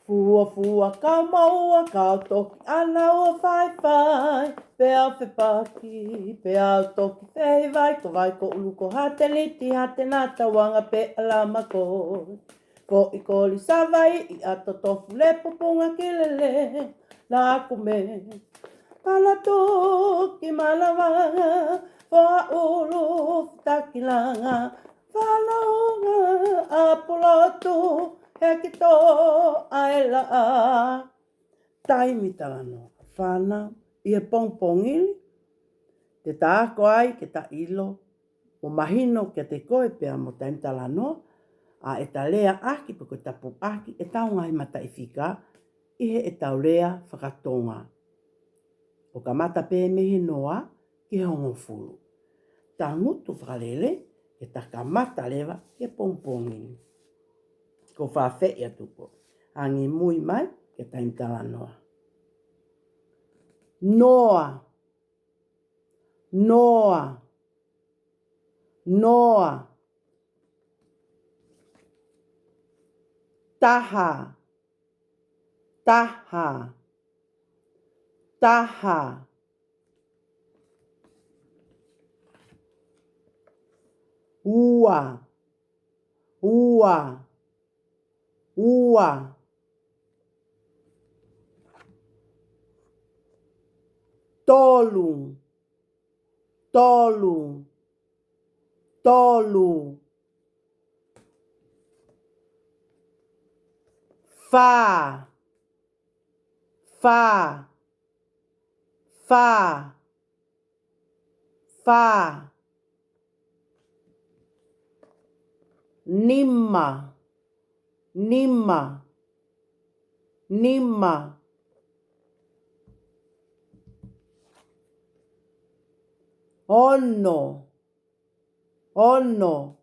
Fua fua ka maua ka toki ana ua whai whai. Pea whi paki, pea toki whei vai ko ulu ko hate liti hate nata wanga pe alama ko. Ko I koli savai I ato tofu le popunga kilele na aku me. Pala toki malawanga, foa ulu takilanga. Whanaunga apolotu. Heki tō aela a. Taimi talano. Whana. Ia pongpongili. Te tāko ai ke ta ilo. Mo mahino ke te koe pea mo taimi talano. A e ta lea aki pako tapu aki. E tau ngai mata I whika. Ihe e tau lea whakatonga. O ka mata pē mehe noa ki hongo fulu. Ta ngutu whakalele. Ke ta ka mata lewa ke pongpongili. Ko whawhi ia tuko. Angi mui mai, ke taim tala noa. Noa. Noa. Noa. Taha. Taha. Taha. Ua. Ua. Ua. Tolu. Tolu. Tolu. Fa. Fa. Fa. Fa. Nima. Nima. Nima. Ono. Ono.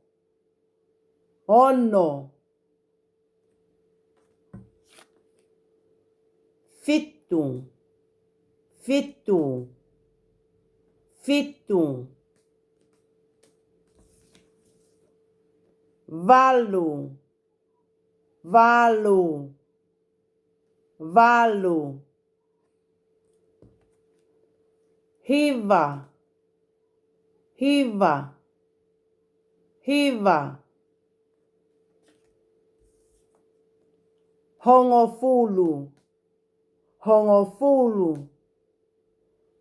Ono. Fitu. Fitu. Fitu. Valu. Valu. Valu. Hiva. Hiva. Hiva. Hongofulu. Hongofulu.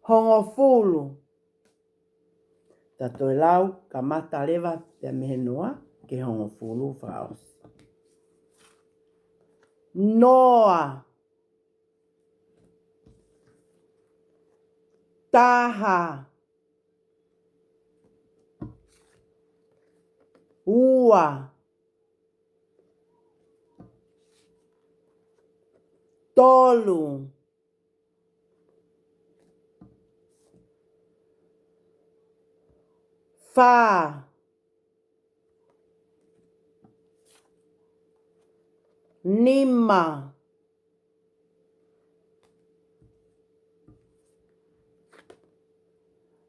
Hongofulu. Tato lau ka mata lewa te mehe noa ke hongofulu whaos. Noa. Taha. Ua. Tolu. Fa. Nima.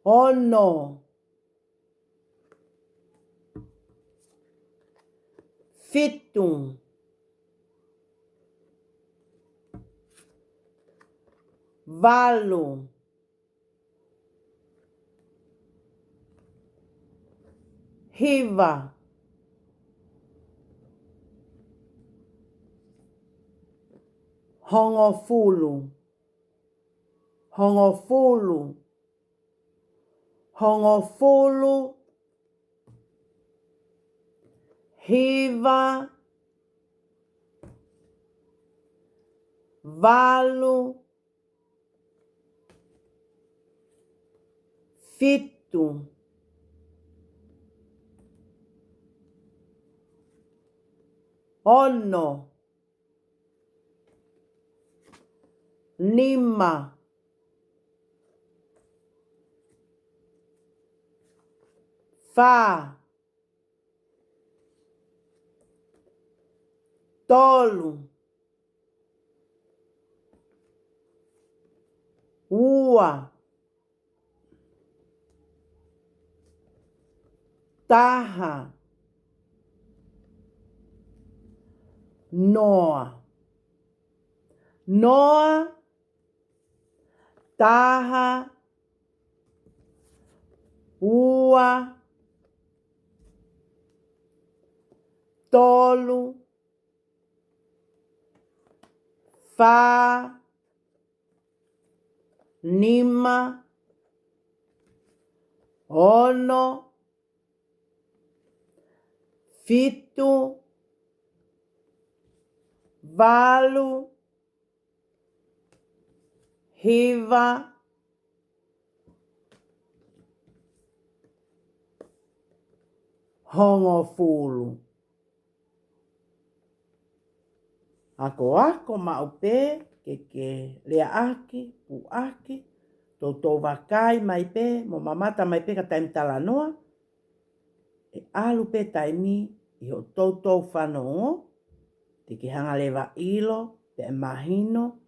Ono. Fitu. Valu. Hiva. Hongofulu. Hongofulu. Hongofulu. Hiva. Valu. Fitu. Ono. Nima. Fa. Tolu. Ua. Taha. Noa. noa, taha, ua, tolu, fa, lima, ono, fitu, valu, hiva, hongo fulu. Ako maupe ke lea aki, pu aki, toto wakai mai pe, mo mamata mai pe ka taim talanoa, e alu pe taimi i o toto whanongo, te ki hanga lewa ilo, te e mahino,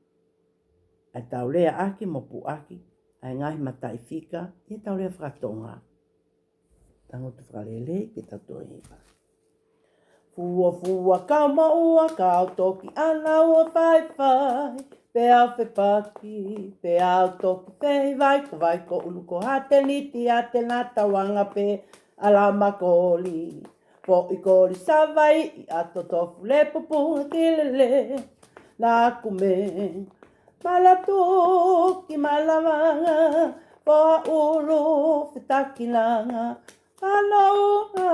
ai tau lea aki mo pu aki, ai ngahi matai fika, i tau lea whakatonga. Tango tu whakalele ke tato hiva. Fua ka maua ka toki ana ua whai, pe au whi paki, pe au toki whei vai ko uluko hate niti hate nata wanga pe ala makoli. Po i kori savai i ato tofu le pupunga kilele, na kume. Malatuki malavanga, po a ulu whitakinanga, Panaunga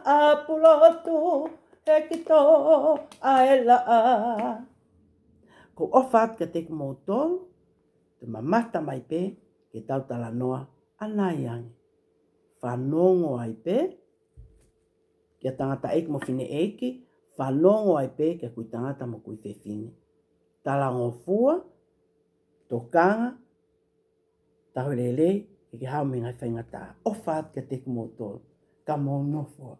apulotu hekito aela a. Ko ofat ka te kumotol, te mamata mai pe, ke tau tala noa anaiangi. Whanongo ai pe, ke tangata eiki mo whine eiki, whanongo ai pe, ke kui tangata mo kui whewhine. Tala ngofua, tokanga, tahurele, ke hao me ngai whaingata. Ofat ka te kumotol, ka monofua.